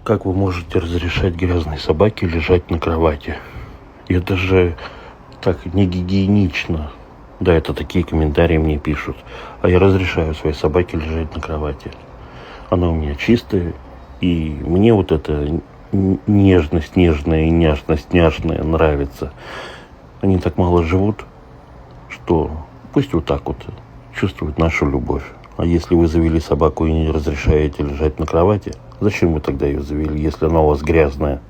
Как вы можете разрешать грязной собаке лежать на кровати? Это же так не гигиенично. Да, это такие комментарии мне пишут. А я разрешаю своей собаке лежать на кровати. Она у меня чистая. И мне вот эта нежность нежная и няшность няшная нравится. Они так мало живут, что пусть вот так вот чувствуют нашу любовь. А если вы завели собаку и не разрешаете лежать на кровати, зачем вы тогда ее завели, если она у вас грязная?